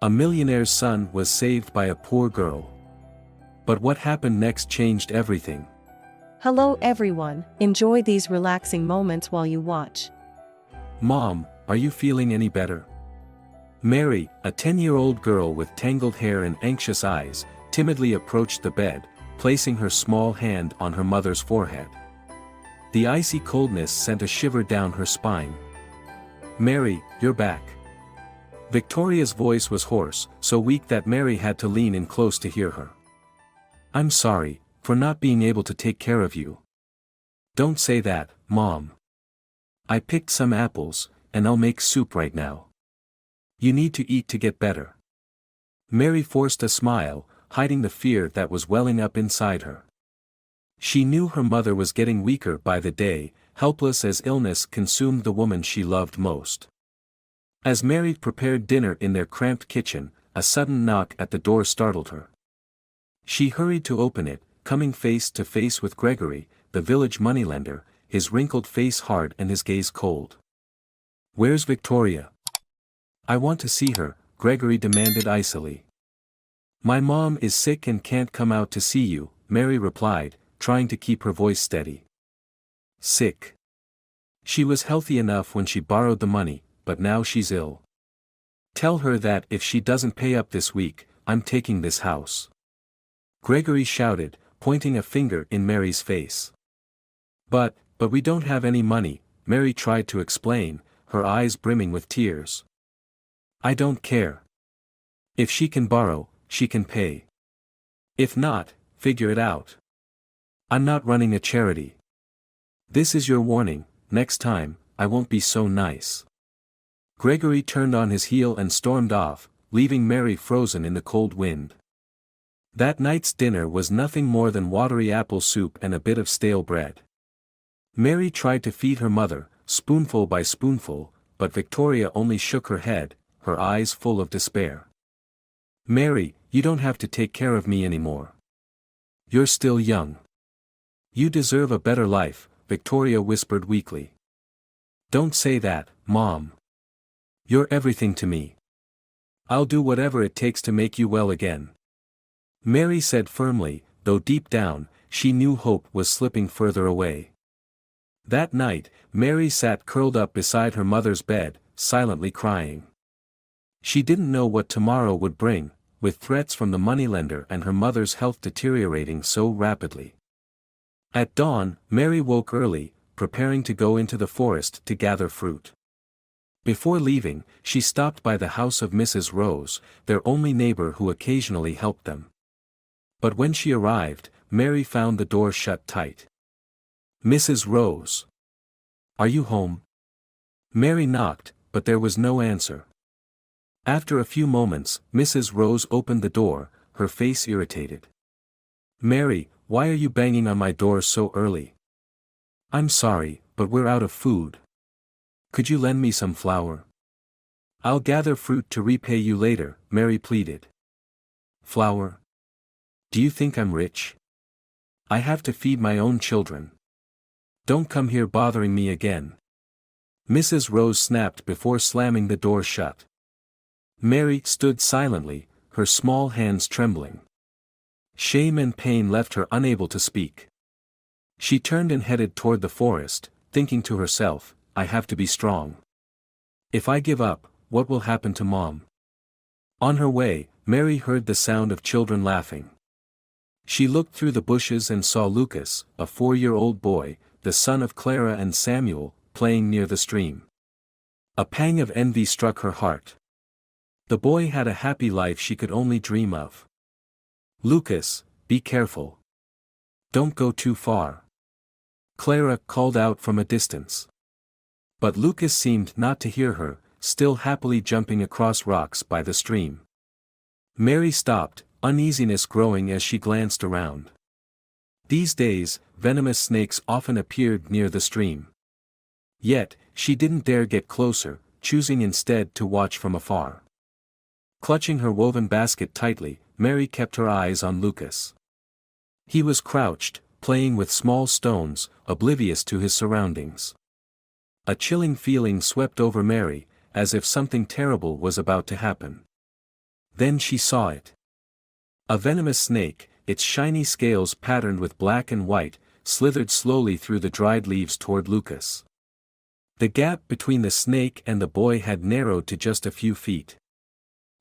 A millionaire's son was saved by a poor girl. But what happened next changed everything. Hello everyone, enjoy these relaxing moments while you watch. Mom, are you feeling any better? Mary, a 10-year-old girl with tangled hair and anxious eyes, timidly approached the bed, placing her small hand on her mother's forehead. The icy coldness sent a shiver down her spine. Mary, you're back. Victoria's voice was hoarse, so weak that Mary had to lean in close to hear her. I'm sorry, for not being able to take care of you. Don't say that, Mom. I picked some apples, and I'll make soup right now. You need to eat to get better. Mary forced a smile, hiding the fear that was welling up inside her. She knew her mother was getting weaker by the day, helpless as illness consumed the woman she loved most. As Mary prepared dinner in their cramped kitchen, a sudden knock at the door startled her. She hurried to open it, coming face to face with Gregory, the village moneylender, his wrinkled face hard and his gaze cold. Where's Victoria? I want to see her, Gregory demanded icily. My mom is sick and can't come out to see you, Mary replied, trying to keep her voice steady. Sick. She was healthy enough when she borrowed the money, but now she's ill. Tell her that if she doesn't pay up this week, I'm taking this house. Gregory shouted, pointing a finger in Mary's face. But we don't have any money, Mary tried to explain, her eyes brimming with tears. I don't care. If she can borrow, she can pay. If not, figure it out. I'm not running a charity. This is your warning, next time, I won't be so nice. Gregory turned on his heel and stormed off, leaving Mary frozen in the cold wind. That night's dinner was nothing more than watery apple soup and a bit of stale bread. Mary tried to feed her mother, spoonful by spoonful, but Victoria only shook her head, her eyes full of despair. Mary, you don't have to take care of me anymore. You're still young. You deserve a better life, Victoria whispered weakly. Don't say that, Mom. You're everything to me. I'll do whatever it takes to make you well again. Mary said firmly, though deep down, she knew hope was slipping further away. That night, Mary sat curled up beside her mother's bed, silently crying. She didn't know what tomorrow would bring, with threats from the moneylender and her mother's health deteriorating so rapidly. At dawn, Mary woke early, preparing to go into the forest to gather fruit. Before leaving, she stopped by the house of Mrs. Rose, their only neighbor who occasionally helped them. But when she arrived, Mary found the door shut tight. Mrs. Rose. Are you home? Mary knocked, but there was no answer. After a few moments, Mrs. Rose opened the door, her face irritated. Mary, why are you banging on my door so early? I'm sorry, but we're out of food. Could you lend me some flour? I'll gather fruit to repay you later, Mary pleaded. Flour? Do you think I'm rich? I have to feed my own children. Don't come here bothering me again. Mrs. Rose snapped before slamming the door shut. Mary stood silently, her small hands trembling. Shame and pain left her unable to speak. She turned and headed toward the forest, thinking to herself, I have to be strong. If I give up, what will happen to Mom? On her way, Mary heard the sound of children laughing. She looked through the bushes and saw Lucas, a 4-year-old boy, the son of Clara and Samuel, playing near the stream. A pang of envy struck her heart. The boy had a happy life she could only dream of. Lucas, be careful. Don't go too far. Clara called out from a distance. But Lucas seemed not to hear her, still happily jumping across rocks by the stream. Mary stopped, uneasiness growing as she glanced around. These days, venomous snakes often appeared near the stream. Yet, she didn't dare get closer, choosing instead to watch from afar. Clutching her woven basket tightly, Mary kept her eyes on Lucas. He was crouched, playing with small stones, oblivious to his surroundings. A chilling feeling swept over Mary, as if something terrible was about to happen. Then she saw it. A venomous snake, its shiny scales patterned with black and white, slithered slowly through the dried leaves toward Lucas. The gap between the snake and the boy had narrowed to just a few feet.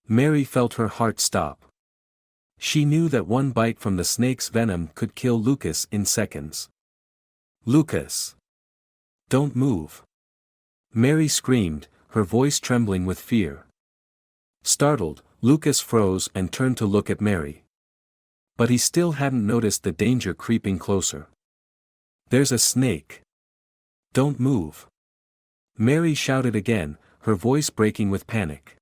Mary felt her heart stop. She knew that one bite from the snake's venom could kill Lucas in seconds. "Lucas! Don't move!" Mary screamed, her voice trembling with fear. Startled, Lucas froze and turned to look at Mary. But he still hadn't noticed the danger creeping closer. "There's a snake! Don't move!" Mary shouted again, her voice breaking with panic.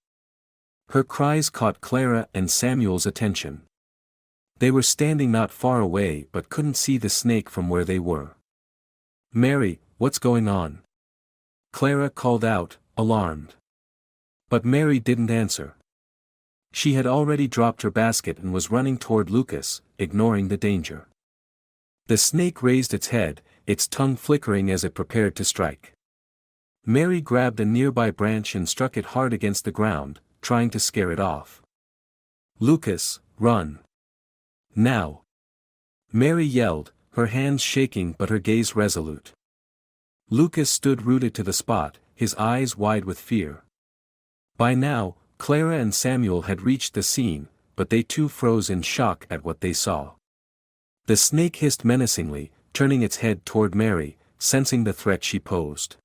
Her cries caught Clara and Samuel's attention. They were standing not far away but couldn't see the snake from where they were. "Mary, what's going on?" Clara called out, alarmed. But Mary didn't answer. She had already dropped her basket and was running toward Lucas, ignoring the danger. The snake raised its head, its tongue flickering as it prepared to strike. Mary grabbed a nearby branch and struck it hard against the ground, trying to scare it off. "Lucas, run! Now!" Mary yelled, her hands shaking but her gaze resolute. Lucas stood rooted to the spot, his eyes wide with fear. By now, Clara and Samuel had reached the scene, but they too froze in shock at what they saw. The snake hissed menacingly, turning its head toward Mary, sensing the threat she posed.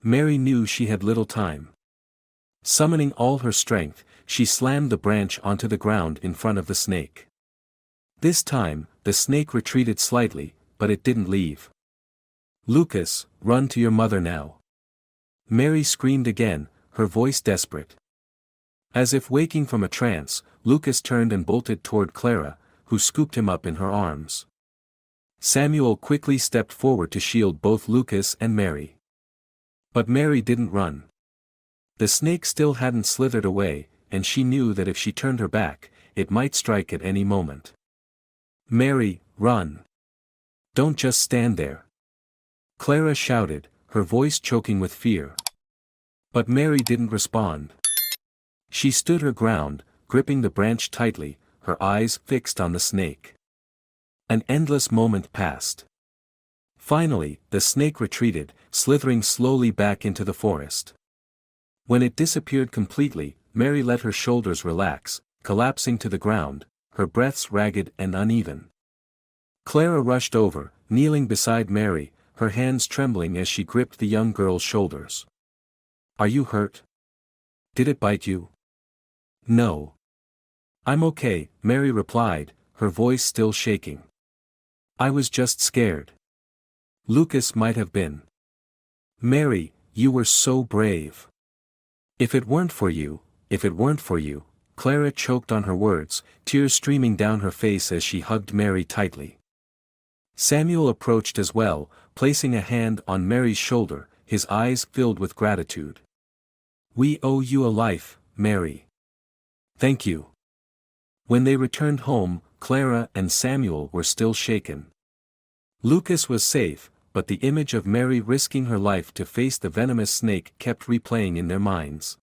Mary knew she had little time. Summoning all her strength, she slammed the branch onto the ground in front of the snake. This time, the snake retreated slightly, but it didn't leave. "Lucas, run to your mother now!" Mary screamed again, her voice desperate. As if waking from a trance, Lucas turned and bolted toward Clara, who scooped him up in her arms. Samuel quickly stepped forward to shield both Lucas and Mary. But Mary didn't run. The snake still hadn't slithered away, and she knew that if she turned her back, it might strike at any moment. "Mary, run! Don't just stand there!" Clara shouted, her voice choking with fear. But Mary didn't respond. She stood her ground, gripping the branch tightly, her eyes fixed on the snake. An endless moment passed. Finally, the snake retreated, slithering slowly back into the forest. When it disappeared completely, Mary let her shoulders relax, collapsing to the ground, her breaths ragged and uneven. Clara rushed over, kneeling beside Mary, her hands trembling as she gripped the young girl's shoulders. "Are you hurt? Did it bite you?" "No. I'm okay," Mary replied, her voice still shaking. "I was just scared. Lucas might have been." "Mary, you were so brave. If it weren't for you, Clara choked on her words, tears streaming down her face as she hugged Mary tightly. Samuel approached as well, placing a hand on Mary's shoulder, his eyes filled with gratitude. "We owe you a life, Mary. Thank you." When they returned home, Clara and Samuel were still shaken. Lucas was safe, but the image of Mary risking her life to face the venomous snake kept replaying in their minds.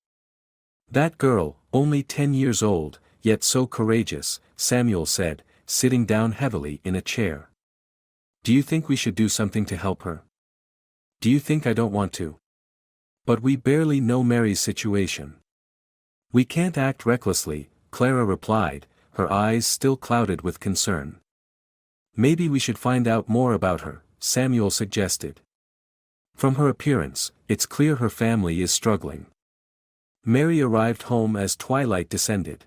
"That girl, only 10 years old, yet so courageous," Samuel said, sitting down heavily in a chair. "Do you think we should do something to help her? Do you think I don't want to? But we barely know Mary's situation." "We can't act recklessly," Clara replied, her eyes still clouded with concern. "Maybe we should find out more about her," Samuel suggested. "From her appearance, it's clear her family is struggling." Mary arrived home as twilight descended.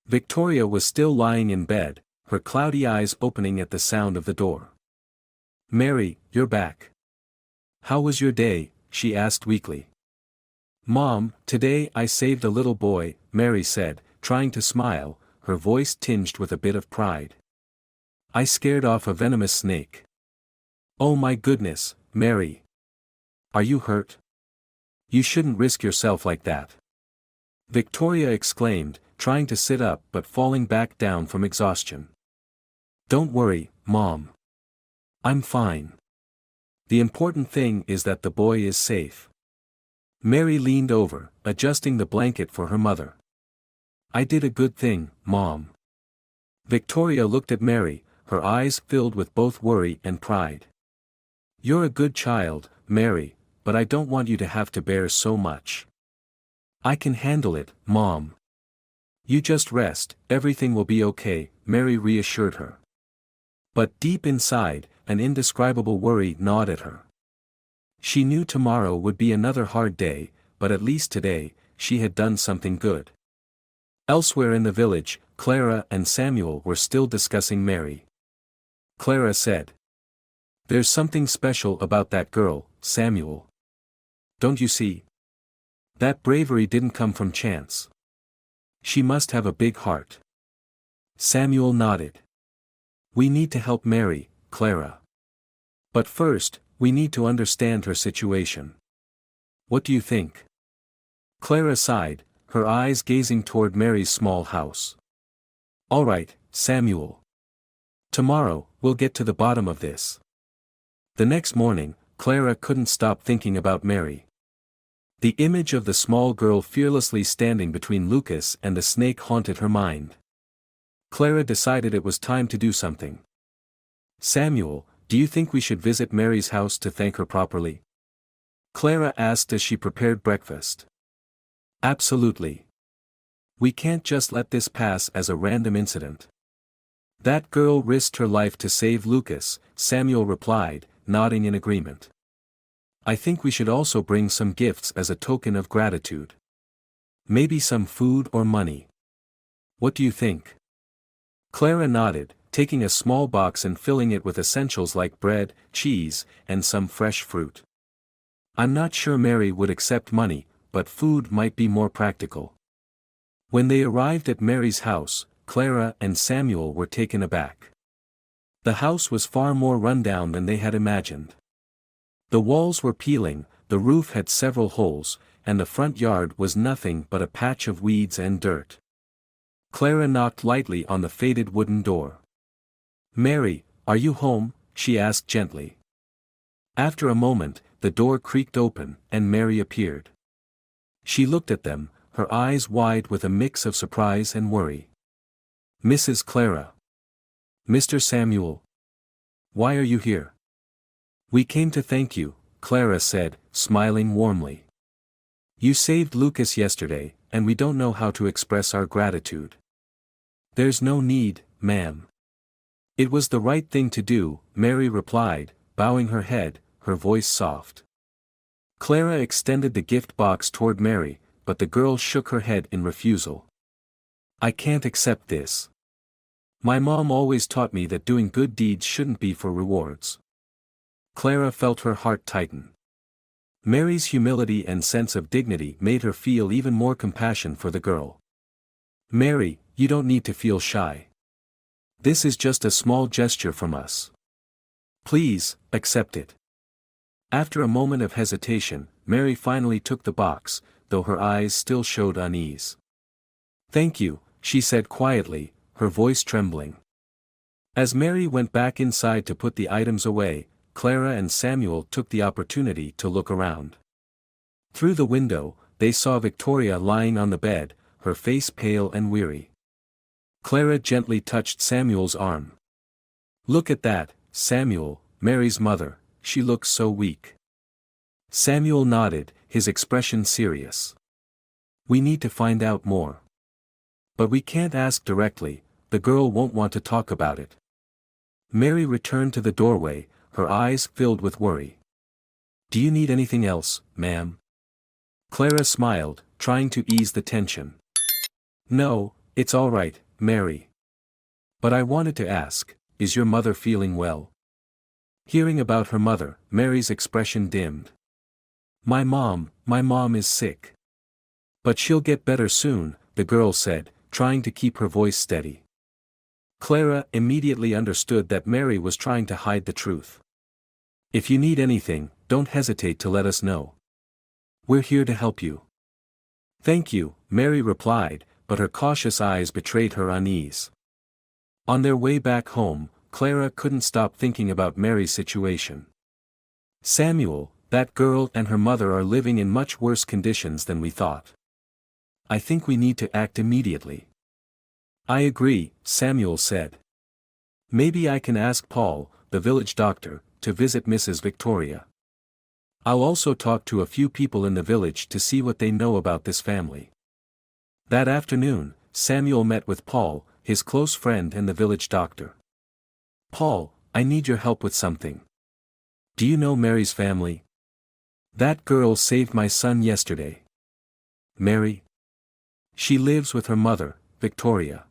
Victoria was still lying in bed, her cloudy eyes opening at the sound of the door. "Mary, you're back. How was your day?" she asked weakly. "Mom, today I saved a little boy," Mary said, trying to smile, her voice tinged with a bit of pride. "I scared off a venomous snake." "Oh my goodness, Mary. Are you hurt? You shouldn't risk yourself like that." Victoria exclaimed, trying to sit up but falling back down from exhaustion. "Don't worry, Mom. I'm fine. The important thing is that the boy is safe." Mary leaned over, adjusting the blanket for her mother. I did a good thing, Mom. Victoria looked at Mary, her eyes filled with both worry and pride. You're a good child, Mary, but I don't want you to have to bear so much. I can handle it, Mom. You just rest, everything will be okay, Mary reassured her. But deep inside, an indescribable worry gnawed at her. She knew tomorrow would be another hard day, but at least today, she had done something good. Elsewhere in the village, Clara and Samuel were still discussing Mary. Clara said, "There's something special about that girl, Samuel. Don't you see? That bravery didn't come from chance. She must have a big heart." Samuel nodded. "We need to help Mary, Clara. But first, we need to understand her situation. What do you think?" Clara sighed, her eyes gazing toward Mary's small house. "All right, Samuel. Tomorrow, we'll get to the bottom of this." The next morning, Clara couldn't stop thinking about Mary. The image of the small girl fearlessly standing between Lucas and the snake haunted her mind. Clara decided it was time to do something. "Samuel, do you think we should visit Mary's house to thank her properly?" Clara asked as she prepared breakfast. "Absolutely. We can't just let this pass as a random incident." "That girl risked her life to save Lucas," Samuel replied, nodding in agreement. "I think we should also bring some gifts as a token of gratitude. Maybe some food or money. What do you think?" Clara nodded, taking a small box and filling it with essentials like bread, cheese, and some fresh fruit. "I'm not sure Mary would accept money, but food might be more practical." When they arrived at Mary's house, Clara and Samuel were taken aback. The house was far more rundown than they had imagined. The walls were peeling, the roof had several holes, and the front yard was nothing but a patch of weeds and dirt. Clara knocked lightly on the faded wooden door. "Mary, are you home?" she asked gently. After a moment, the door creaked open, and Mary appeared. She looked at them, her eyes wide with a mix of surprise and worry. "Mrs. Clara. Mr. Samuel. Why are you here?" "We came to thank you," Clara said, smiling warmly. "You saved Lucas yesterday, and we don't know how to express our gratitude." "There's no need, ma'am. It was the right thing to do," Mary replied, bowing her head, her voice soft. Clara extended the gift box toward Mary, but the girl shook her head in refusal. "I can't accept this. My mom always taught me that doing good deeds shouldn't be for rewards." Clara felt her heart tighten. Mary's humility and sense of dignity made her feel even more compassion for the girl. "Mary, you don't need to feel shy. This is just a small gesture from us. Please, accept it." After a moment of hesitation, Mary finally took the box, though her eyes still showed unease. "Thank you," she said quietly, her voice trembling. As Mary went back inside to put the items away, Clara and Samuel took the opportunity to look around. Through the window, they saw Victoria lying on the bed, her face pale and weary. Clara gently touched Samuel's arm. "Look at that, Samuel, Mary's mother, she looks so weak." Samuel nodded, his expression serious. "We need to find out more. But we can't ask directly, the girl won't want to talk about it." Mary returned to the doorway, her eyes filled with worry. "Do you need anything else, ma'am?" Clara smiled, trying to ease the tension. "No, it's all right, Mary. But I wanted to ask, is your mother feeling well?" Hearing about her mother, Mary's expression dimmed. My mom is sick. But she'll get better soon," the girl said, trying to keep her voice steady. Clara immediately understood that Mary was trying to hide the truth. "If you need anything, don't hesitate to let us know. We're here to help you." "Thank you," Mary replied, but her cautious eyes betrayed her unease. On their way back home, Clara couldn't stop thinking about Mary's situation. "Samuel, that girl and her mother are living in much worse conditions than we thought. I think we need to act immediately. I agree, Samuel said. Maybe I can ask Paul, the village doctor, to visit Mrs. Victoria. I'll also talk to a few people in the village to see what they know about this family. That afternoon, Samuel met with Paul, his close friend and the village doctor. Paul, I need your help with something. Do you know Mary's family? That girl saved my son yesterday. Mary? She lives with her mother, Victoria.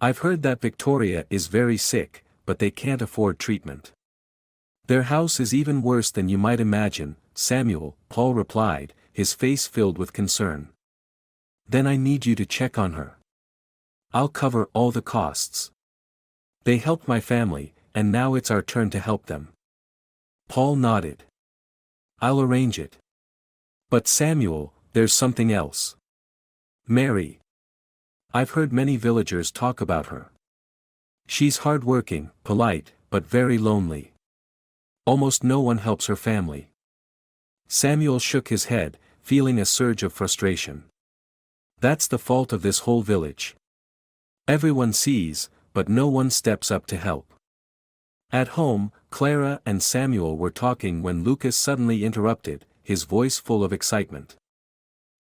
I've heard that Victoria is very sick, but they can't afford treatment. Their house is even worse than you might imagine, Samuel, Paul replied, his face filled with concern. Then I need you to check on her. I'll cover all the costs. They helped my family, and now it's our turn to help them. Paul nodded. I'll arrange it. But Samuel, there's something else. Mary. I've heard many villagers talk about her. She's hard-working, polite, but very lonely. Almost no one helps her family. Samuel shook his head, feeling a surge of frustration. That's the fault of this whole village. Everyone sees, but no one steps up to help. At home, Clara and Samuel were talking when Lucas suddenly interrupted, his voice full of excitement.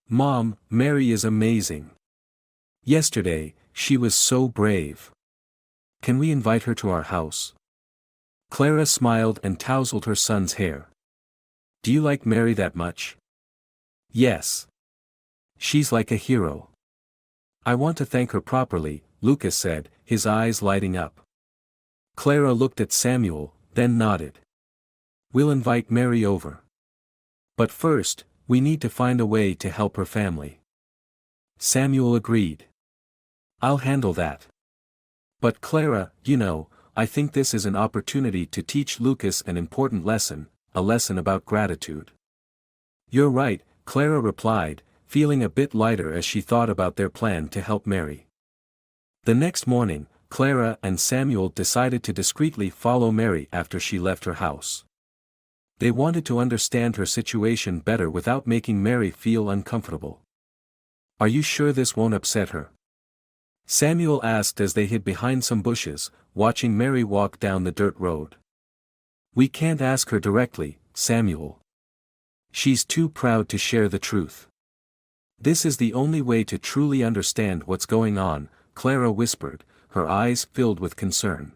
Mom, Mary is amazing. Yesterday, she was so brave. Can we invite her to our house? Clara smiled and tousled her son's hair. Do you like Mary that much? Yes. She's like a hero. I want to thank her properly, Lucas said, his eyes lighting up. Clara looked at Samuel, then nodded. We'll invite Mary over. But first, we need to find a way to help her family. Samuel agreed. I'll handle that. But Clara, you know, I think this is an opportunity to teach Lucas an important lesson, a lesson about gratitude. You're right, Clara replied, feeling a bit lighter as she thought about their plan to help Mary. The next morning, Clara and Samuel decided to discreetly follow Mary after she left her house. They wanted to understand her situation better without making Mary feel uncomfortable. Are you sure this won't upset her? Samuel asked as they hid behind some bushes, watching Mary walk down the dirt road. We can't ask her directly, Samuel. She's too proud to share the truth. This is the only way to truly understand what's going on, Clara whispered, her eyes filled with concern.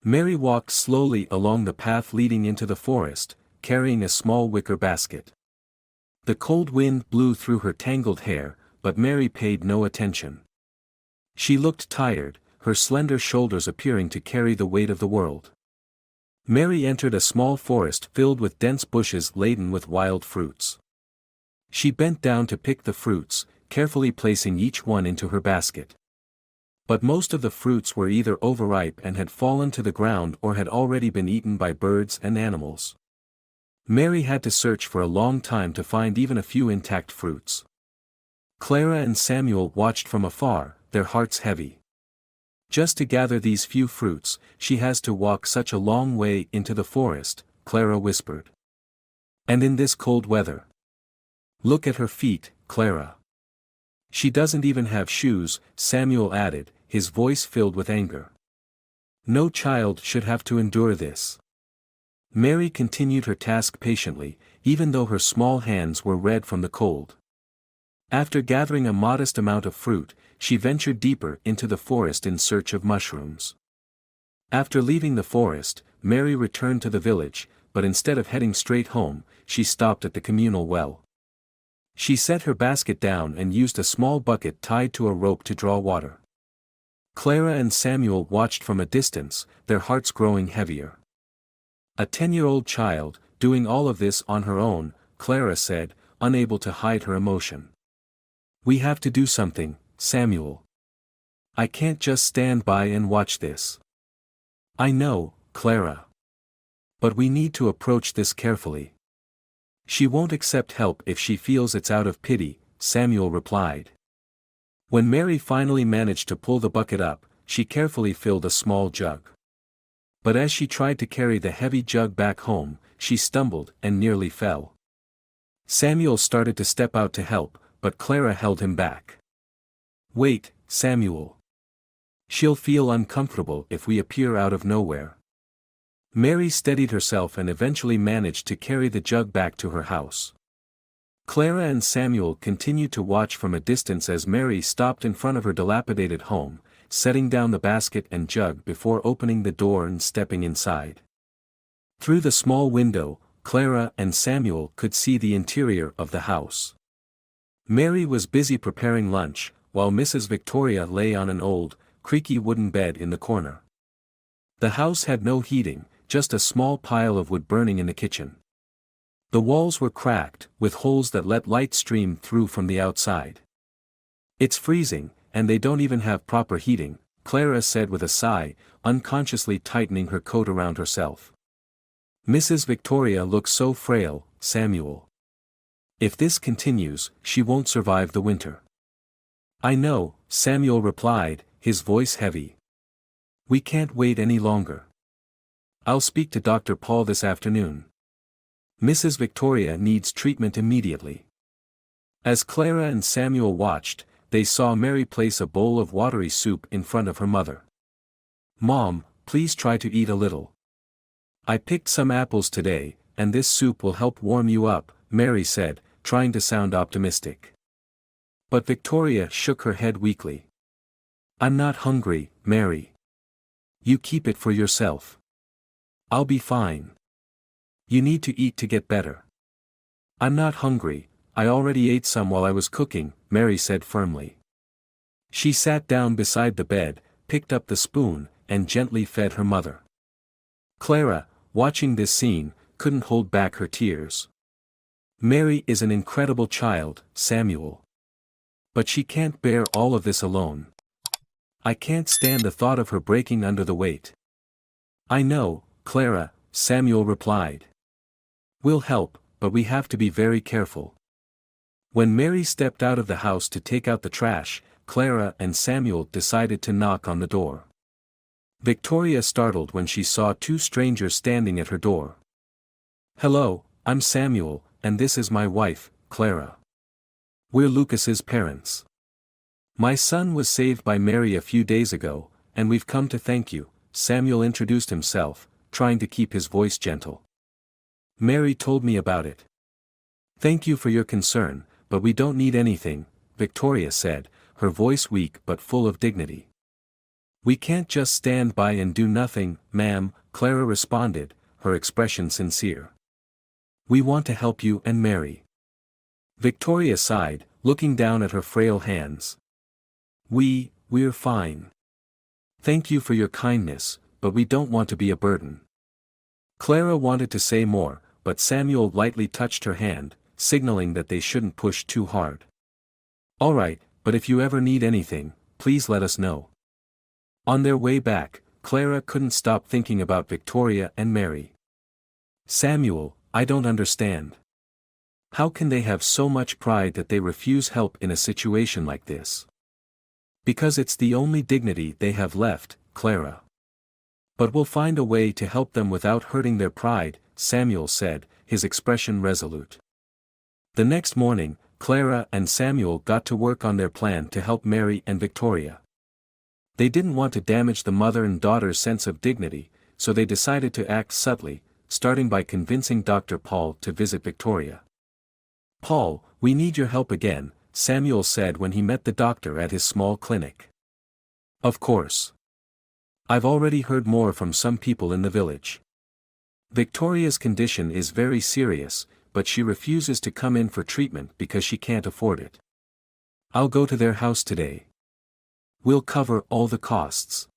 Mary walked slowly along the path leading into the forest, carrying a small wicker basket. The cold wind blew through her tangled hair, but Mary paid no attention. She looked tired, her slender shoulders appearing to carry the weight of the world. Mary entered a small forest filled with dense bushes laden with wild fruits. She bent down to pick the fruits, carefully placing each one into her basket. But most of the fruits were either overripe and had fallen to the ground or had already been eaten by birds and animals. Mary had to search for a long time to find even a few intact fruits. Clara and Samuel watched from afar, their hearts heavy. Just to gather these few fruits, she has to walk such a long way into the forest, Clara whispered. And in this cold weather. Look at her feet, Clara. She doesn't even have shoes, Samuel added, his voice filled with anger. No child should have to endure this. Mary continued her task patiently, even though her small hands were red from the cold. After gathering a modest amount of fruit, she ventured deeper into the forest in search of mushrooms. After leaving the forest, Mary returned to the village, but instead of heading straight home, she stopped at the communal well. She set her basket down and used a small bucket tied to a rope to draw water. Clara and Samuel watched from a distance, their hearts growing heavier. A 10-year-old child, doing all of this on her own, Clara said, unable to hide her emotion. We have to do something, Samuel. I can't just stand by and watch this. I know, Clara. But we need to approach this carefully. She won't accept help if she feels it's out of pity, Samuel replied. When Mary finally managed to pull the bucket up, she carefully filled a small jug. But as she tried to carry the heavy jug back home, she stumbled and nearly fell. Samuel started to step out to help, but Clara held him back. "Wait, Samuel. She'll feel uncomfortable if we appear out of nowhere." Mary steadied herself and eventually managed to carry the jug back to her house. Clara and Samuel continued to watch from a distance as Mary stopped in front of her dilapidated home, setting down the basket and jug before opening the door and stepping inside. Through the small window, Clara and Samuel could see the interior of the house. Mary was busy preparing lunch, while Mrs. Victoria lay on an old, creaky wooden bed in the corner. The house had no heating, just a small pile of wood burning in the kitchen. The walls were cracked, with holes that let light stream through from the outside. "It's freezing, and they don't even have proper heating," Clara said with a sigh, unconsciously tightening her coat around herself. "Mrs. Victoria looks so frail, Samuel. If this continues, she won't survive the winter." "I know," Samuel replied, his voice heavy. "We can't wait any longer. I'll speak to Dr. Paul this afternoon. Mrs. Victoria needs treatment immediately." As Clara and Samuel watched, they saw Mary place a bowl of watery soup in front of her mother. "Mom, please try to eat a little. I picked some apples today, and this soup will help warm you up," Mary said, trying to sound optimistic. But Victoria shook her head weakly. "I'm not hungry, Mary. You keep it for yourself. I'll be fine. You need to eat to get better." "I'm not hungry, I already ate some while I was cooking," Mary said firmly. She sat down beside the bed, picked up the spoon, and gently fed her mother. Clara, watching this scene, couldn't hold back her tears. "Mary is an incredible child, Samuel. But she can't bear all of this alone. I can't stand the thought of her breaking under the weight." "I know, Clara," Samuel replied. "We'll help, but we have to be very careful." When Mary stepped out of the house to take out the trash, Clara and Samuel decided to knock on the door. Victoria startled when she saw two strangers standing at her door. "Hello, I'm Samuel, and this is my wife, Clara. We're Lucas's parents. My son was saved by Mary a few days ago, and we've come to thank you," Samuel introduced himself, trying to keep his voice gentle. "Mary told me about it." "Thank you for your concern, but we don't need anything," Victoria said, her voice weak but full of dignity. "We can't just stand by and do nothing, ma'am," Clara responded, her expression sincere. "We want to help you and Mary." Victoria sighed, looking down at her frail hands. We're fine. Thank you for your kindness, but we don't want to be a burden." Clara wanted to say more, but Samuel lightly touched her hand, signaling that they shouldn't push too hard. "All right, but if you ever need anything, please let us know." On their way back, Clara couldn't stop thinking about Victoria and Mary. "Samuel, I don't understand. How can they have so much pride that they refuse help in a situation like this?" "Because it's the only dignity they have left, Clara. But we'll find a way to help them without hurting their pride," Samuel said, his expression resolute. The next morning, Clara and Samuel got to work on their plan to help Mary and Victoria. They didn't want to damage the mother and daughter's sense of dignity, so they decided to act subtly, starting by convincing Dr. Paul to visit Victoria. "Paul, we need your help again," Samuel said when he met the doctor at his small clinic. "Of course. I've already heard more from some people in the village. Victoria's condition is very serious, but she refuses to come in for treatment because she can't afford it. I'll go to their house today. We'll cover all the costs.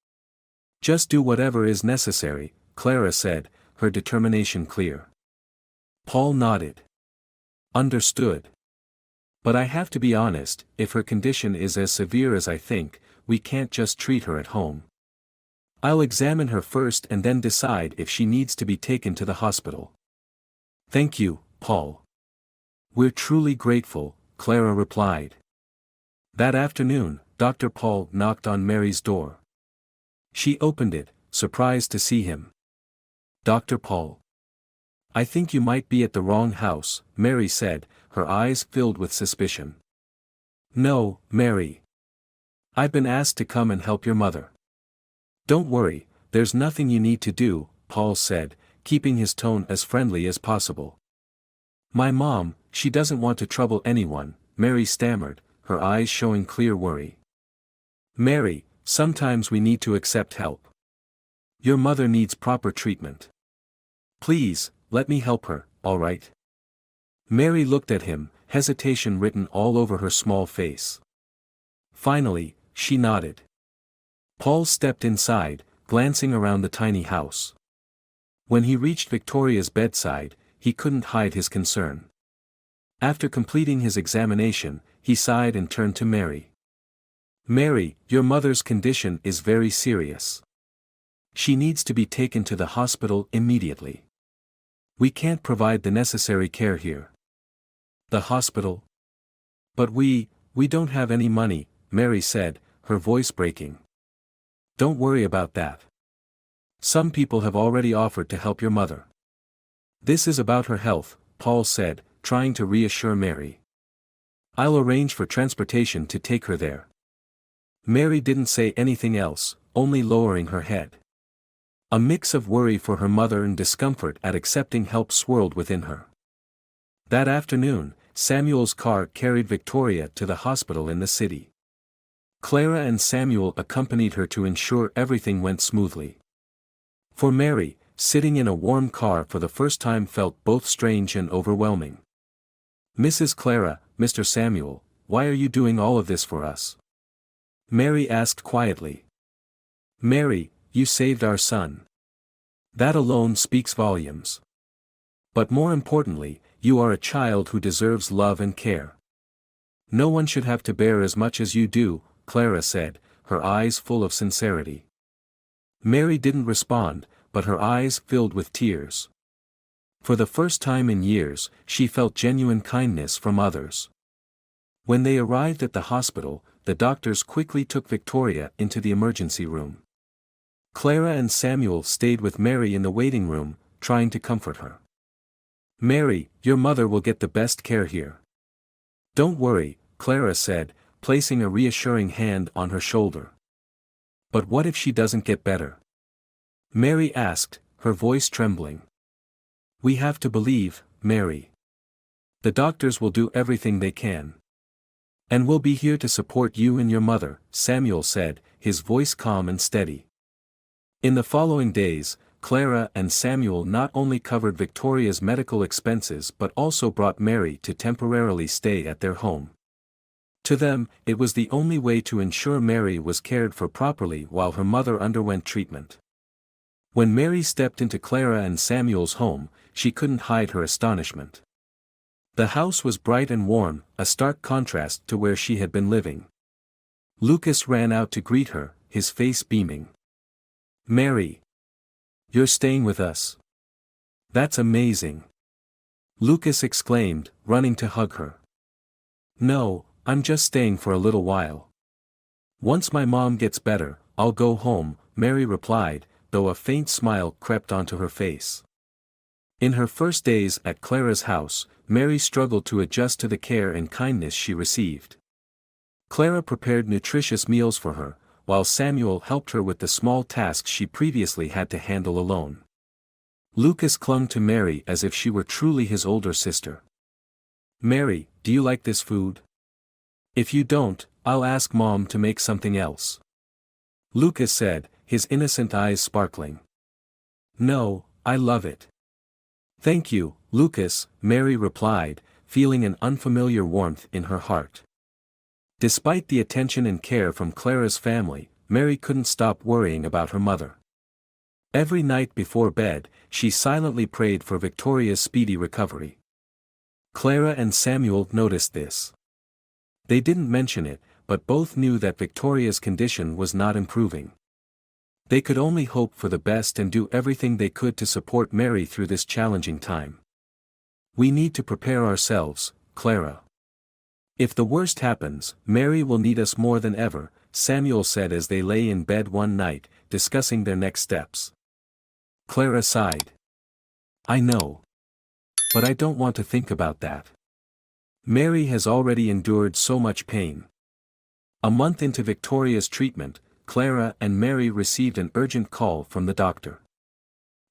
Just do whatever is necessary," Clara said, her determination clear. Paul nodded. "Understood. But I have to be honest, if her condition is as severe as I think, we can't just treat her at home. I'll examine her first and then decide if she needs to be taken to the hospital." "Thank you, Paul. We're truly grateful," Clara replied. That afternoon, Dr. Paul knocked on Mary's door. She opened it, surprised to see him. "Dr. Paul. I think you might be at the wrong house," Mary said, her eyes filled with suspicion. No, Mary. I've been asked to come and help your mother. Don't worry, there's nothing you need to do, Paul said, keeping his tone as friendly as possible. My mom, she doesn't want to trouble anyone, Mary stammered, her eyes showing clear worry. Mary, sometimes we need to accept help. Your mother needs proper treatment. Please, let me help her, all right? Mary looked at him, hesitation written all over her small face. Finally, she nodded. Paul stepped inside, glancing around the tiny house. When he reached Victoria's bedside, he couldn't hide his concern. After completing his examination, he sighed and turned to Mary. Mary, your mother's condition is very serious. She needs to be taken to the hospital immediately. We can't provide the necessary care here. The hospital? But we don't have any money, Mary said, her voice breaking. Don't worry about that. Some people have already offered to help your mother. This is about her health, Paul said, trying to reassure Mary. I'll arrange for transportation to take her there. Mary didn't say anything else, only lowering her head. A mix of worry for her mother and discomfort at accepting help swirled within her. That afternoon, Samuel's car carried Victoria to the hospital in the city. Clara and Samuel accompanied her to ensure everything went smoothly. For Mary, sitting in a warm car for the first time felt both strange and overwhelming. Mrs. Clara, Mr. Samuel, why are you doing all of this for us? Mary asked quietly. Mary, you saved our son. That alone speaks volumes. But more importantly, you are a child who deserves love and care. No one should have to bear as much as you do, Clara said, her eyes full of sincerity. Mary didn't respond, but her eyes filled with tears. For the first time in years, she felt genuine kindness from others. When they arrived at the hospital, the doctors quickly took Victoria into the emergency room. Clara and Samuel stayed with Mary in the waiting room, trying to comfort her. Mary, your mother will get the best care here. Don't worry, Clara said, placing a reassuring hand on her shoulder. But what if she doesn't get better? Mary asked, her voice trembling. We have to believe, Mary. The doctors will do everything they can. And we'll be here to support you and your mother, Samuel said, his voice calm and steady. In the following days, Clara and Samuel not only covered Victoria's medical expenses but also brought Mary to temporarily stay at their home. To them, it was the only way to ensure Mary was cared for properly while her mother underwent treatment. When Mary stepped into Clara and Samuel's home, she couldn't hide her astonishment. The house was bright and warm, a stark contrast to where she had been living. Lucas ran out to greet her, his face beaming. Mary! You're staying with us? That's amazing! Lucas exclaimed, running to hug her. No, I'm just staying for a little while. Once my mom gets better, I'll go home, Mary replied, though a faint smile crept onto her face. In her first days at Clara's house, Mary struggled to adjust to the care and kindness she received. Clara prepared nutritious meals for her, while Samuel helped her with the small tasks she previously had to handle alone. Lucas clung to Mary as if she were truly his older sister. Mary, do you like this food? If you don't, I'll ask Mom to make something else. Lucas said, his innocent eyes sparkling. No, I love it. Thank you, Lucas, Mary replied, feeling an unfamiliar warmth in her heart. Despite the attention and care from Clara's family, Mary couldn't stop worrying about her mother. Every night before bed, she silently prayed for Victoria's speedy recovery. Clara and Samuel noticed this. They didn't mention it, but both knew that Victoria's condition was not improving. They could only hope for the best and do everything they could to support Mary through this challenging time. We need to prepare ourselves, Clara. If the worst happens, Mary will need us more than ever, Samuel said as they lay in bed one night, discussing their next steps. Clara sighed. I know. But I don't want to think about that. Mary has already endured so much pain. A month into Victoria's treatment, Clara and Mary received an urgent call from the doctor.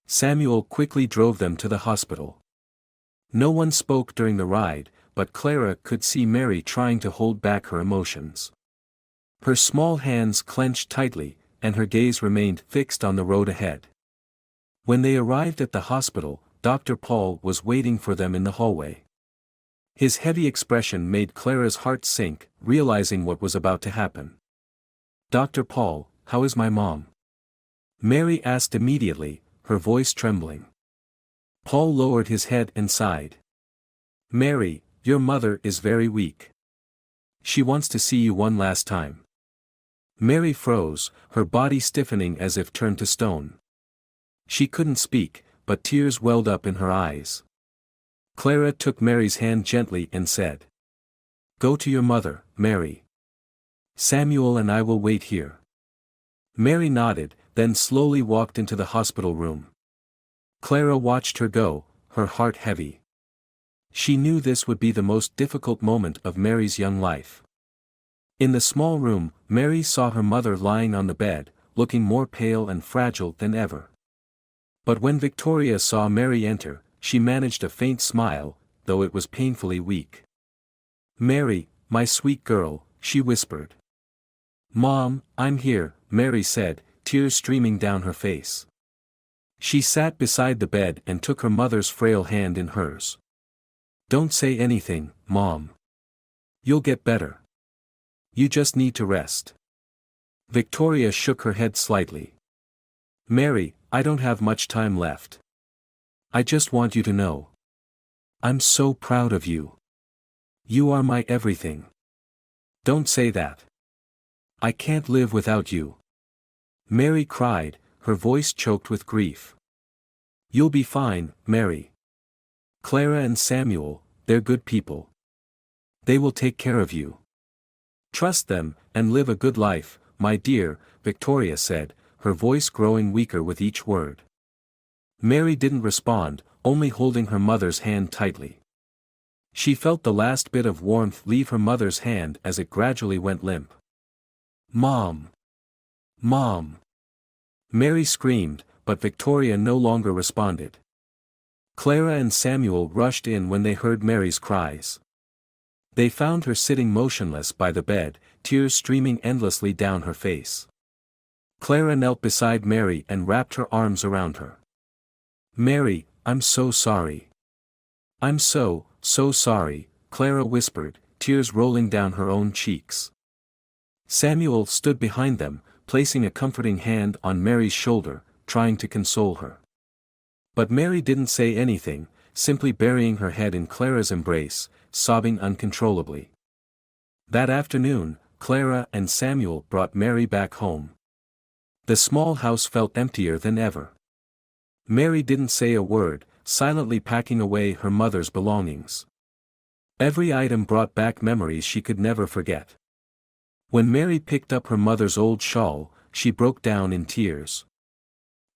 Samuel quickly drove them to the hospital. No one spoke during the ride, but Clara could see Mary trying to hold back her emotions. Her small hands clenched tightly, and her gaze remained fixed on the road ahead. When they arrived at the hospital, Dr. Paul was waiting for them in the hallway. His heavy expression made Clara's heart sink, realizing what was about to happen. "Dr. Paul, how is my mom?" Mary asked immediately, her voice trembling. Paul lowered his head and sighed. "Mary, your mother is very weak. She wants to see you one last time." Mary froze, her body stiffening as if turned to stone. She couldn't speak, but tears welled up in her eyes. Clara took Mary's hand gently and said, "Go to your mother, Mary. Samuel and I will wait here." Mary nodded, then slowly walked into the hospital room. Clara watched her go, her heart heavy. She knew this would be the most difficult moment of Mary's young life. In the small room, Mary saw her mother lying on the bed, looking more pale and fragile than ever. But when Victoria saw Mary enter, she managed a faint smile, though it was painfully weak. "Mary, my sweet girl," she whispered. "Mom, I'm here," Mary said, tears streaming down her face. She sat beside the bed and took her mother's frail hand in hers. "Don't say anything, Mom. You'll get better. You just need to rest." Victoria shook her head slightly. "Mary, I don't have much time left. I just want you to know. I'm so proud of you. You are my everything." "Don't say that. I can't live without you." Mary cried, her voice choked with grief. "You'll be fine, Mary. Clara and Samuel, they're good people. They will take care of you. Trust them, and live a good life, my dear," Victoria said, her voice growing weaker with each word. Mary didn't respond, only holding her mother's hand tightly. She felt the last bit of warmth leave her mother's hand as it gradually went limp. "Mom! Mom!" Mary screamed, but Victoria no longer responded. Clara and Samuel rushed in when they heard Mary's cries. They found her sitting motionless by the bed, tears streaming endlessly down her face. Clara knelt beside Mary and wrapped her arms around her. "Mary, I'm so sorry. I'm so sorry," Clara whispered, tears rolling down her own cheeks. Samuel stood behind them, placing a comforting hand on Mary's shoulder, trying to console her. But Mary didn't say anything, simply burying her head in Clara's embrace, sobbing uncontrollably. That afternoon, Clara and Samuel brought Mary back home. The small house felt emptier than ever. Mary didn't say a word, silently packing away her mother's belongings. Every item brought back memories she could never forget. When Mary picked up her mother's old shawl, she broke down in tears.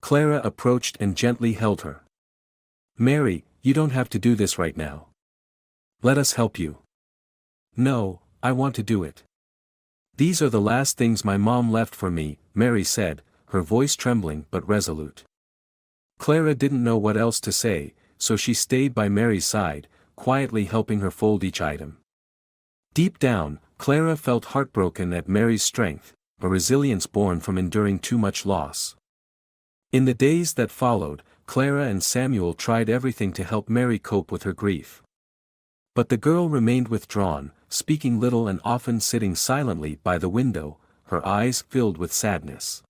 Clara approached and gently held her. "Mary, you don't have to do this right now. Let us help you." "No, I want to do it. These are the last things my mom left for me," Mary said, her voice trembling but resolute. Clara didn't know what else to say, so she stayed by Mary's side, quietly helping her fold each item. Deep down, Clara felt heartbroken at Mary's strength, a resilience born from enduring too much loss. In the days that followed, Clara and Samuel tried everything to help Mary cope with her grief. But the girl remained withdrawn, speaking little and often sitting silently by the window, her eyes filled with sadness.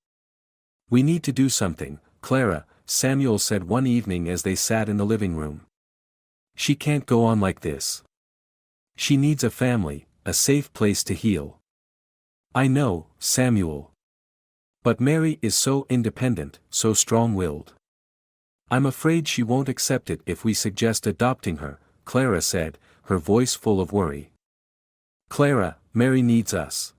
"We need to do something, Clara," Samuel said one evening as they sat in the living room. "She can't go on like this. She needs a family, a safe place to heal." "I know, Samuel. But Mary is so independent, so strong-willed. I'm afraid she won't accept it if we suggest adopting her," Clara said, her voice full of worry. "Clara, Mary needs us.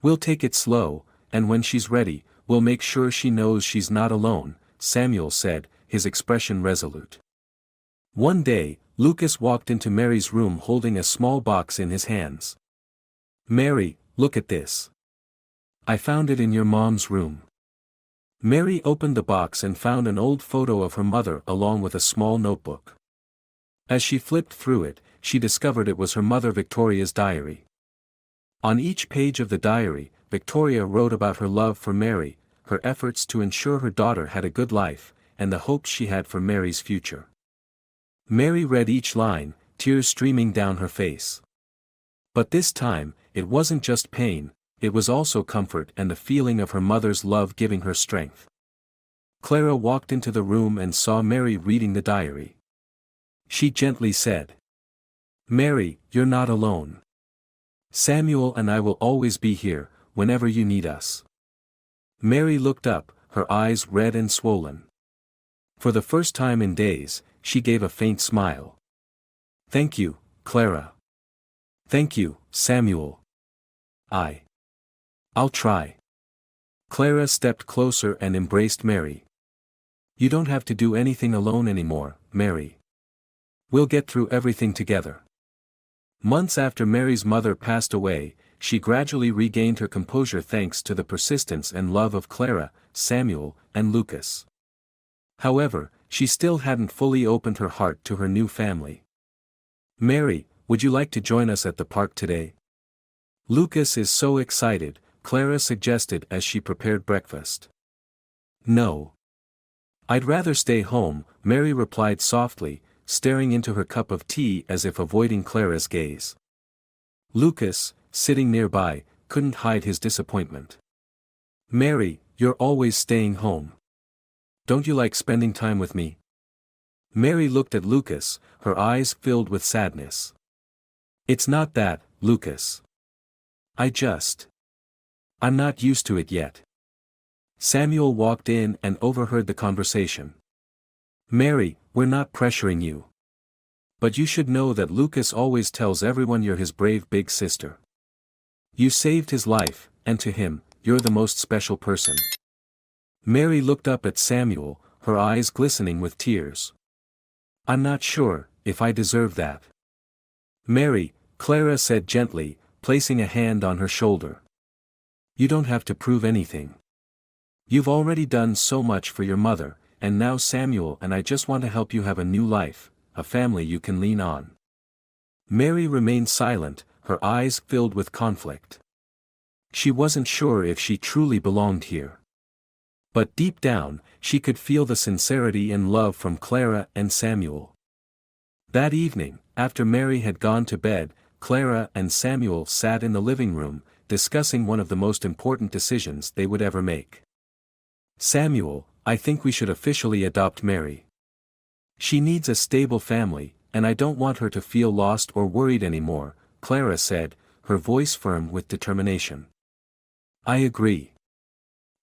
We'll take it slow, and when she's ready, we'll make sure she knows she's not alone," Samuel said, his expression resolute. One day, Lucas walked into Mary's room holding a small box in his hands. "Mary, look at this. I found it in your mom's room." Mary opened the box and found an old photo of her mother along with a small notebook. As she flipped through it, she discovered it was her mother Victoria's diary. On each page of the diary, Victoria wrote about her love for Mary, her efforts to ensure her daughter had a good life, and the hopes she had for Mary's future. Mary read each line, tears streaming down her face. But this time, it wasn't just pain, it was also comfort and the feeling of her mother's love giving her strength. Clara walked into the room and saw Mary reading the diary. She gently said, "Mary, you're not alone. Samuel and I will always be here, whenever you need us." Mary looked up, her eyes red and swollen. For the first time in days, she gave a faint smile. "Thank you, Clara. Thank you, Samuel. I'll try." Clara stepped closer and embraced Mary. "You don't have to do anything alone anymore, Mary. We'll get through everything together." Months after Mary's mother passed away, she gradually regained her composure thanks to the persistence and love of Clara, Samuel, and Lucas. However, she still hadn't fully opened her heart to her new family. "Mary, would you like to join us at the park today? Lucas is so excited," Clara suggested as she prepared breakfast. "No. I'd rather stay home," Mary replied softly, staring into her cup of tea as if avoiding Clara's gaze. Lucas, sitting nearby, couldn't hide his disappointment. "Mary, you're always staying home. Don't you like spending time with me?" Mary looked at Lucas, her eyes filled with sadness. "It's not that, Lucas. I'm not used to it yet." Samuel walked in and overheard the conversation. "Mary, we're not pressuring you. But you should know that Lucas always tells everyone you're his brave big sister. You saved his life, and to him, you're the most special person." Mary looked up at Samuel, her eyes glistening with tears. "I'm not sure if I deserve that." "Mary," Clara said gently, placing a hand on her shoulder. "You don't have to prove anything. You've already done so much for your mother, and now Samuel and I just want to help you have a new life, a family you can lean on." Mary remained silent, her eyes filled with conflict. She wasn't sure if she truly belonged here. But deep down, she could feel the sincerity and love from Clara and Samuel. That evening, after Mary had gone to bed, Clara and Samuel sat in the living room, discussing one of the most important decisions they would ever make. "Samuel, I think we should officially adopt Mary. She needs a stable family, and I don't want her to feel lost or worried anymore," Clara said, her voice firm with determination. "I agree.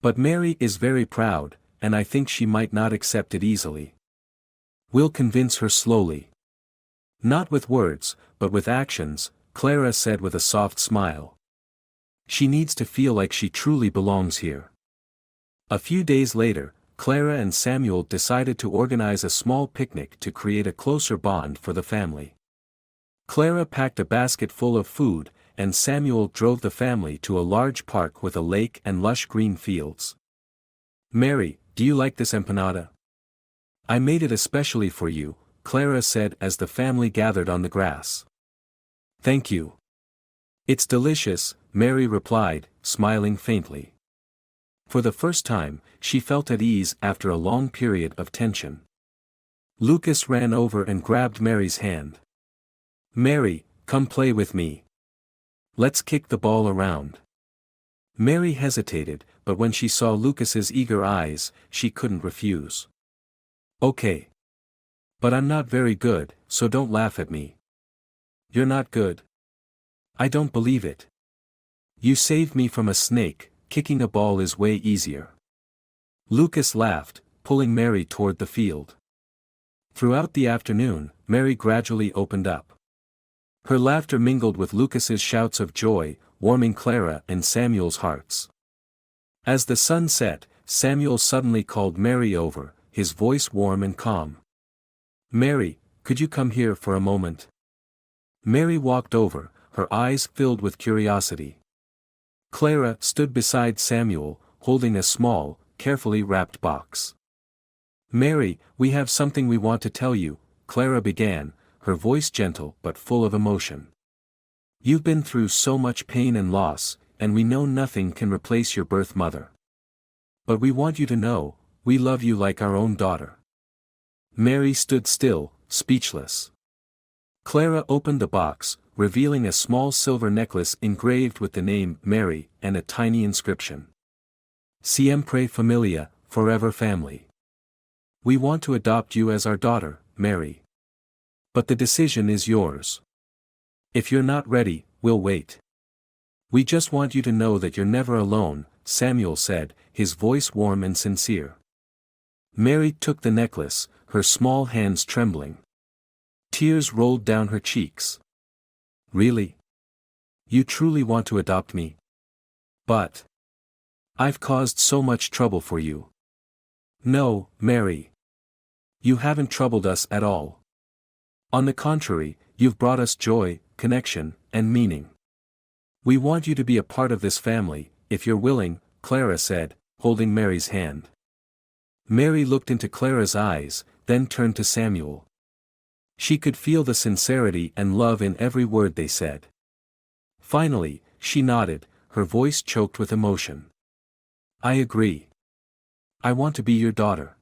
But Mary is very proud, and I think she might not accept it easily. We'll convince her slowly. Not with words, but with actions," Clara said with a soft smile. "She needs to feel like she truly belongs here." A few days later, Clara and Samuel decided to organize a small picnic to create a closer bond for the family. Clara packed a basket full of food, and Samuel drove the family to a large park with a lake and lush green fields. "Mary, do you like this empanada? I made it especially for you," Clara said as the family gathered on the grass. "Thank you. It's delicious," Mary replied, smiling faintly. For the first time, she felt at ease after a long period of tension. Lucas ran over and grabbed Mary's hand. "Mary, come play with me. Let's kick the ball around." Mary hesitated, but when she saw Lucas's eager eyes, she couldn't refuse. "Okay. But I'm not very good, so don't laugh at me." "You're not good? I don't believe it. You saved me from a snake, kicking a ball is way easier." Lucas laughed, pulling Mary toward the field. Throughout the afternoon, Mary gradually opened up. Her laughter mingled with Lucas's shouts of joy, warming Clara and Samuel's hearts. As the sun set, Samuel suddenly called Mary over, his voice warm and calm. "Mary, could you come here for a moment? Mary walked over, her eyes filled with curiosity. Clara stood beside Samuel, holding a small, carefully wrapped box. Mary, we have something we want to tell you, Clara began, her voice gentle but full of emotion. You've been through so much pain and loss, and we know nothing can replace your birth mother. But we want you to know, we love you like our own daughter. Mary stood still, speechless. Clara opened the box, revealing a small silver necklace engraved with the name Mary and a tiny inscription. Siempre familia, forever family. We want to adopt you as our daughter, Mary. But the decision is yours. If you're not ready, we'll wait. We just want you to know that you're never alone, Samuel said, his voice warm and sincere. Mary took the necklace, her small hands trembling. Tears rolled down her cheeks. Really? You truly want to adopt me? But I've caused so much trouble for you. No, Mary. You haven't troubled us at all. On the contrary, you've brought us joy, connection, and meaning. We want you to be a part of this family, if you're willing, Clara said, holding Mary's hand. Mary looked into Clara's eyes, then turned to Samuel. She could feel the sincerity and love in every word they said. Finally, she nodded, her voice choked with emotion. I agree. I want to be your daughter.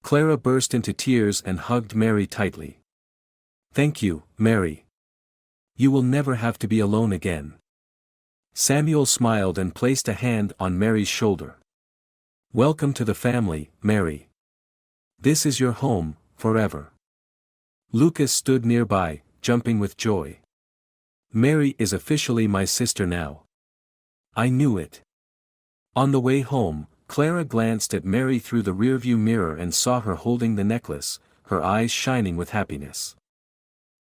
Clara burst into tears and hugged Mary tightly. Thank you, Mary. You will never have to be alone again. Samuel smiled and placed a hand on Mary's shoulder. Welcome to the family, Mary. This is your home, forever. Lucas stood nearby, jumping with joy. Mary is officially my sister now. I knew it. On the way home, Clara glanced at Mary through the rearview mirror and saw her holding the necklace, her eyes shining with happiness.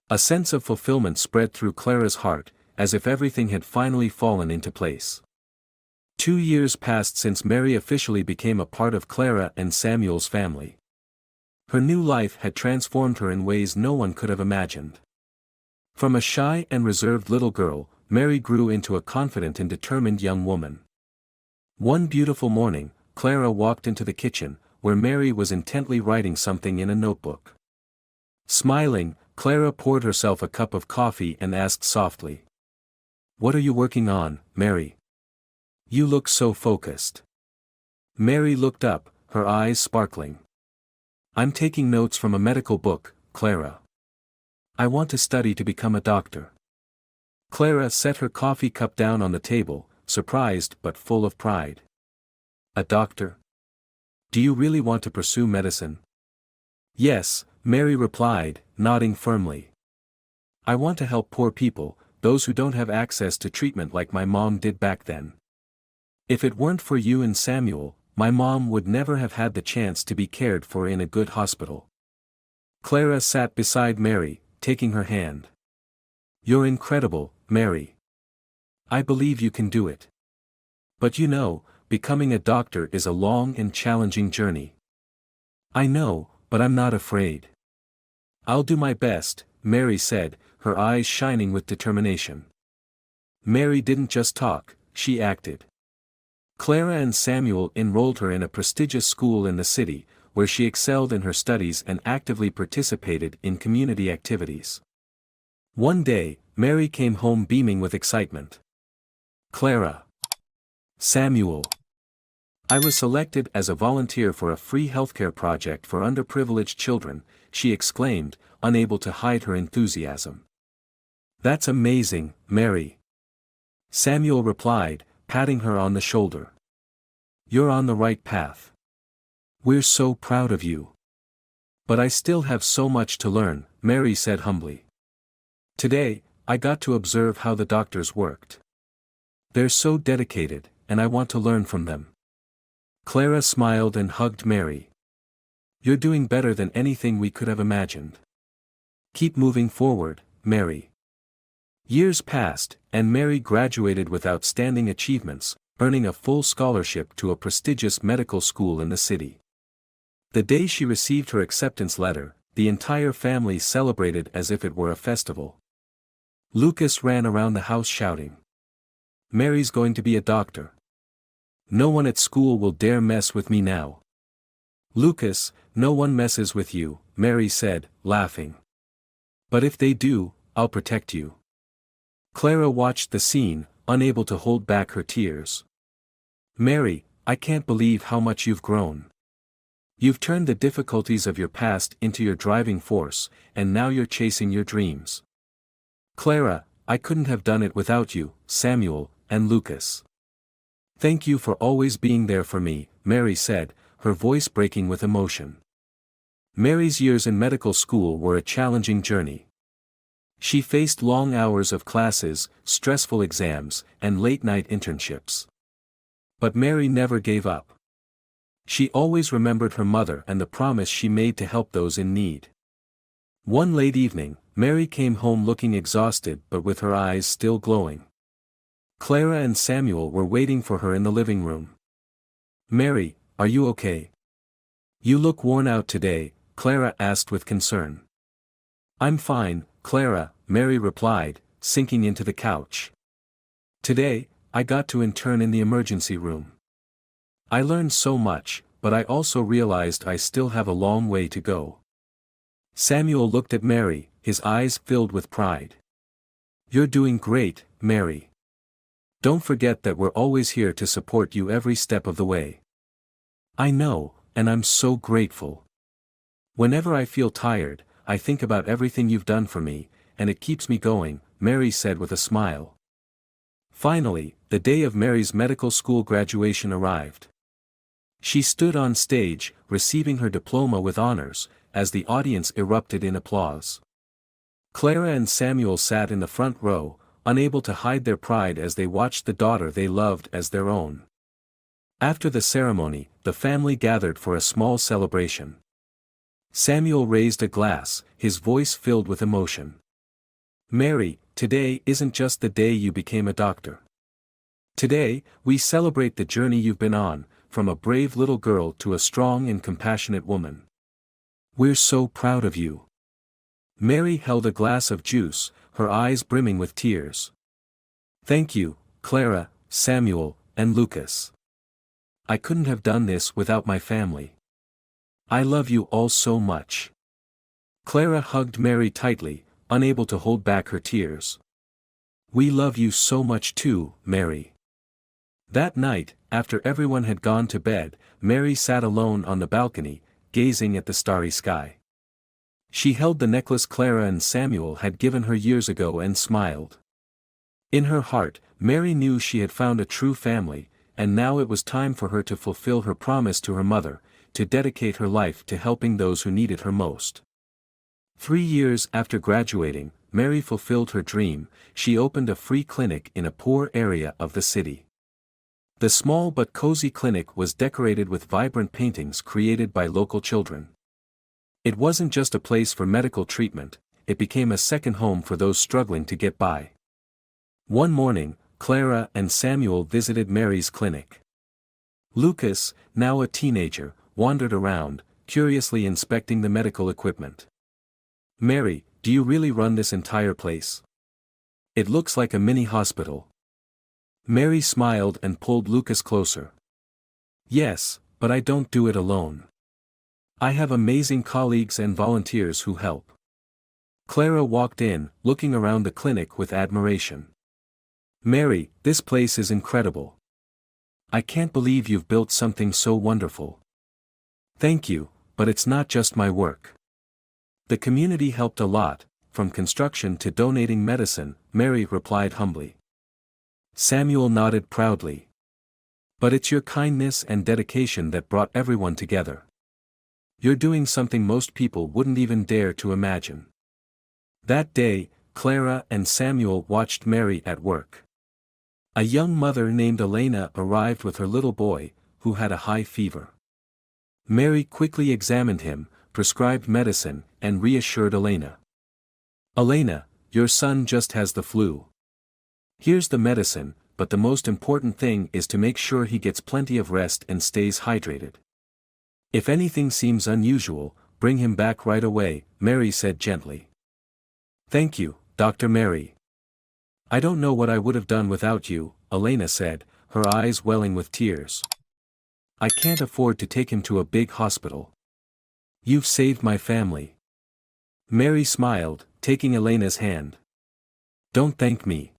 A sense of fulfillment spread through Clara's heart, as if everything had finally fallen into place. 2 years passed since Mary officially became a part of Clara and Samuel's family. Her new life had transformed her in ways no one could have imagined. From a shy and reserved little girl, Mary grew into a confident and determined young woman. One beautiful morning, Clara walked into the kitchen, where Mary was intently writing something in a notebook. Smiling, Clara poured herself a cup of coffee and asked softly. What are you working on, Mary? You look so focused. Mary looked up, her eyes sparkling. I'm taking notes from a medical book, Clara. I want to study to become a doctor. Clara set her coffee cup down on the table, surprised but full of pride. A doctor? Do you really want to pursue medicine? Yes, Mary replied, nodding firmly. I want to help poor people, those who don't have access to treatment like my mom did back then. If it weren't for you and Samuel, my mom would never have had the chance to be cared for in a good hospital. Clara sat beside Mary, taking her hand. You're incredible, Mary. I believe you can do it. But you know, becoming a doctor is a long and challenging journey. I know, but I'm not afraid. I'll do my best, Mary said, her eyes shining with determination. Mary didn't just talk, she acted. Clara and Samuel enrolled her in a prestigious school in the city, where she excelled in her studies and actively participated in community activities. One day, Mary came home beaming with excitement. Clara. Samuel. I was selected as a volunteer for a free healthcare project for underprivileged children, she exclaimed, unable to hide her enthusiasm. That's amazing, Mary. Samuel replied, patting her on the shoulder. You're on the right path. We're so proud of you. But I still have so much to learn, Mary said humbly. Today, I got to observe how the doctors worked. They're so dedicated, and I want to learn from them. Clara smiled and hugged Mary. You're doing better than anything we could have imagined. Keep moving forward, Mary. Years passed, and Mary graduated with outstanding achievements, earning a full scholarship to a prestigious medical school in the city. The day she received her acceptance letter, the entire family celebrated as if it were a festival. Lucas ran around the house shouting, "Mary's going to be a doctor. No one at school will dare mess with me now." "Lucas, no one messes with you," Mary said, laughing. "But if they do, I'll protect you." Clara watched the scene, unable to hold back her tears. "Mary, I can't believe how much you've grown. You've turned the difficulties of your past into your driving force, and now you're chasing your dreams." "Clara, I couldn't have done it without you, Samuel, and Lucas. Thank you for always being there for me," Mary said, her voice breaking with emotion. Mary's years in medical school were a challenging journey. She faced long hours of classes, stressful exams, and late-night internships. But Mary never gave up. She always remembered her mother and the promise she made to help those in need. One late evening, Mary came home looking exhausted but with her eyes still glowing. Clara and Samuel were waiting for her in the living room. "Mary, are you okay? You look worn out today," Clara asked with concern. "I'm fine, Clara," Mary replied, sinking into the couch. "Today, I got to intern in the emergency room. I learned so much, but I also realized I still have a long way to go." Samuel looked at Mary, his eyes filled with pride. "You're doing great, Mary. Don't forget that we're always here to support you every step of the way." "I know, and I'm so grateful. Whenever I feel tired, I think about everything you've done for me, and it keeps me going," Mary said with a smile. Finally, the day of Mary's medical school graduation arrived. She stood on stage, receiving her diploma with honors, as the audience erupted in applause. Clara and Samuel sat in the front row, unable to hide their pride as they watched the daughter they loved as their own. After the ceremony, the family gathered for a small celebration. Samuel raised a glass, his voice filled with emotion. "Mary, today isn't just the day you became a doctor. Today, we celebrate the journey you've been on, from a brave little girl to a strong and compassionate woman. We're so proud of you." Mary held a glass of juice, her eyes brimming with tears. "Thank you, Clara, Samuel, and Lucas. I couldn't have done this without my family. I love you all so much." Clara hugged Mary tightly, unable to hold back her tears. "We love you so much too, Mary." That night, after everyone had gone to bed, Mary sat alone on the balcony, gazing at the starry sky. She held the necklace Clara and Samuel had given her years ago and smiled. In her heart, Mary knew she had found a true family, and now it was time for her to fulfill her promise to her mother, to dedicate her life to helping those who needed her most. 3 years after graduating, Mary fulfilled her dream. She opened a free clinic in a poor area of the city. The small but cozy clinic was decorated with vibrant paintings created by local children. It wasn't just a place for medical treatment, it became a second home for those struggling to get by. One morning, Clara and Samuel visited Mary's clinic. Lucas, now a teenager, wandered around, curiously inspecting the medical equipment. "Mary, do you really run this entire place? It looks like a mini hospital." Mary smiled and pulled Lucas closer. "Yes, but I don't do it alone. I have amazing colleagues and volunteers who help." Clara walked in, looking around the clinic with admiration. "Mary, this place is incredible. I can't believe you've built something so wonderful." "Thank you, but it's not just my work. The community helped a lot, from construction to donating medicine," Mary replied humbly. Samuel nodded proudly. "But it's your kindness and dedication that brought everyone together. You're doing something most people wouldn't even dare to imagine." That day, Clara and Samuel watched Mary at work. A young mother named Elena arrived with her little boy, who had a high fever. Mary quickly examined him, prescribed medicine, and reassured Elena. "Elena, your son just has the flu. Here's the medicine, but the most important thing is to make sure he gets plenty of rest and stays hydrated. If anything seems unusual, bring him back right away," Mary said gently. "Thank you, Dr. Mary. I don't know what I would have done without you," Elena said, her eyes welling with tears. "I can't afford to take him to a big hospital. You've saved my family." Mary smiled, taking Elena's hand. "Don't thank me.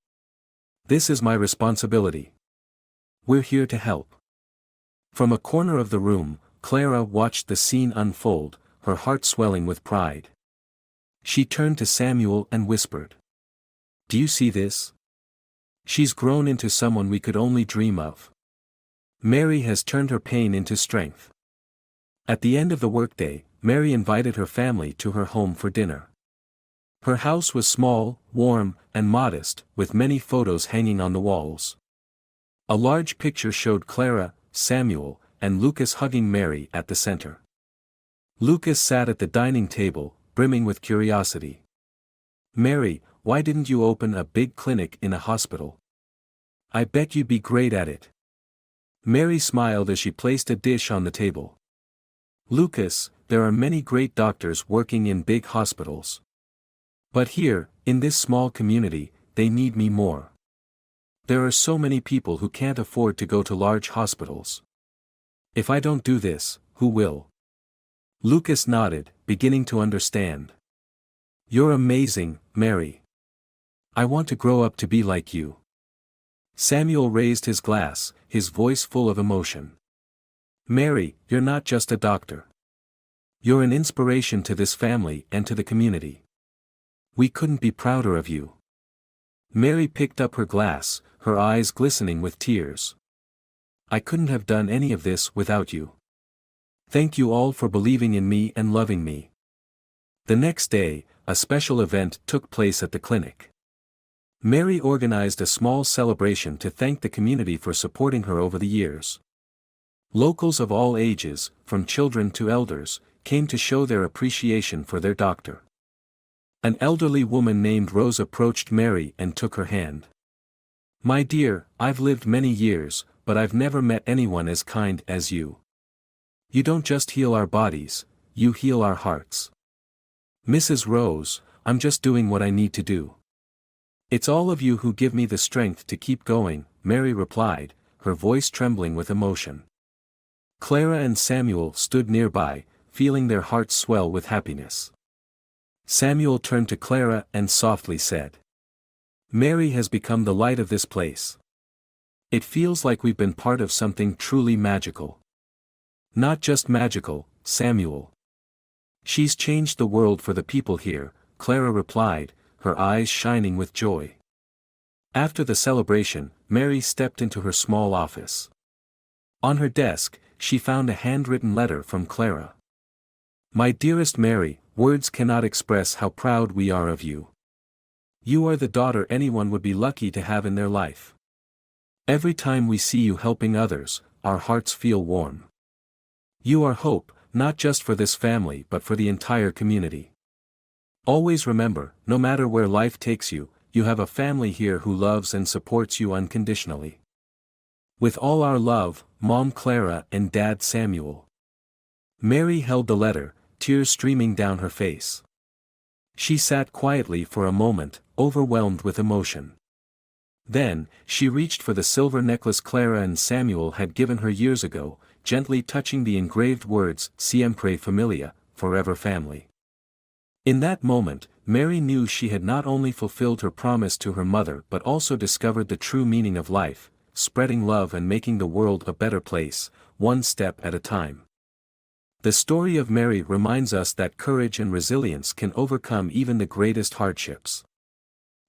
This is my responsibility. We're here to help." From a corner of the room, Clara watched the scene unfold, her heart swelling with pride. She turned to Samuel and whispered, "Do you see this? She's grown into someone we could only dream of. Mary has turned her pain into strength." At the end of the workday, Mary invited her family to her home for dinner. Her house was small, warm, and modest, with many photos hanging on the walls. A large picture showed Clara, Samuel, and Lucas hugging Mary at the center. Lucas sat at the dining table, brimming with curiosity. "Mary, why didn't you open a big clinic in a hospital? I bet you'd be great at it." Mary smiled as she placed a dish on the table. "Lucas, there are many great doctors working in big hospitals. But here, in this small community, they need me more. There are so many people who can't afford to go to large hospitals. If I don't do this, who will?" Lucas nodded, beginning to understand. "You're amazing, Mary. I want to grow up to be like you." Samuel raised his glass, his voice full of emotion. "Mary, you're not just a doctor. You're an inspiration to this family and to the community. We couldn't be prouder of you." Mary picked up her glass, her eyes glistening with tears. "I couldn't have done any of this without you. Thank you all for believing in me and loving me." The next day, a special event took place at the clinic. Mary organized a small celebration to thank the community for supporting her over the years. Locals of all ages, from children to elders, came to show their appreciation for their doctor. An elderly woman named Rose approached Mary and took her hand. "My dear, I've lived many years, but I've never met anyone as kind as you. You don't just heal our bodies, you heal our hearts." "Mrs. Rose, I'm just doing what I need to do. It's all of you who give me the strength to keep going," Mary replied, her voice trembling with emotion. Clara and Samuel stood nearby, feeling their hearts swell with happiness. Samuel turned to Clara and softly said, "Mary has become the light of this place. It feels like we've been part of something truly magical." "Not just magical, Samuel. She's changed the world for the people here," Clara replied, her eyes shining with joy. After the celebration, Mary stepped into her small office. On her desk, she found a handwritten letter from Clara. "My dearest Mary, words cannot express how proud we are of you. You are the daughter anyone would be lucky to have in their life. Every time we see you helping others, our hearts feel warm. You are hope, not just for this family but for the entire community. Always remember, no matter where life takes you, you have a family here who loves and supports you unconditionally. With all our love, Mom Clara and Dad Samuel." Mary held the letter, tears streaming down her face. She sat quietly for a moment, overwhelmed with emotion. Then, she reached for the silver necklace Clara and Samuel had given her years ago, gently touching the engraved words, "Siempre Familia," forever family. In that moment, Mary knew she had not only fulfilled her promise to her mother but also discovered the true meaning of life, spreading love and making the world a better place, one step at a time. The story of Mary reminds us that courage and resilience can overcome even the greatest hardships.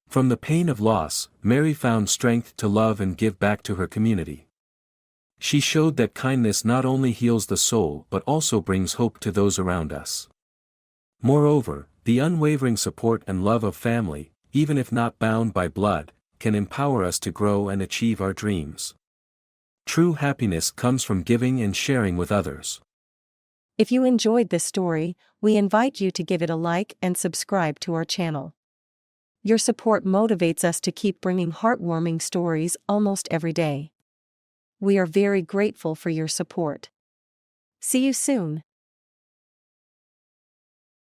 From the pain of loss, Mary found strength to love and give back to her community. She showed that kindness not only heals the soul but also brings hope to those around us. Moreover, the unwavering support and love of family, even if not bound by blood, can empower us to grow and achieve our dreams. True happiness comes from giving and sharing with others. If you enjoyed this story, we invite you to give it a like and subscribe to our channel. Your support motivates us to keep bringing heartwarming stories almost every day. We are very grateful for your support. See you soon.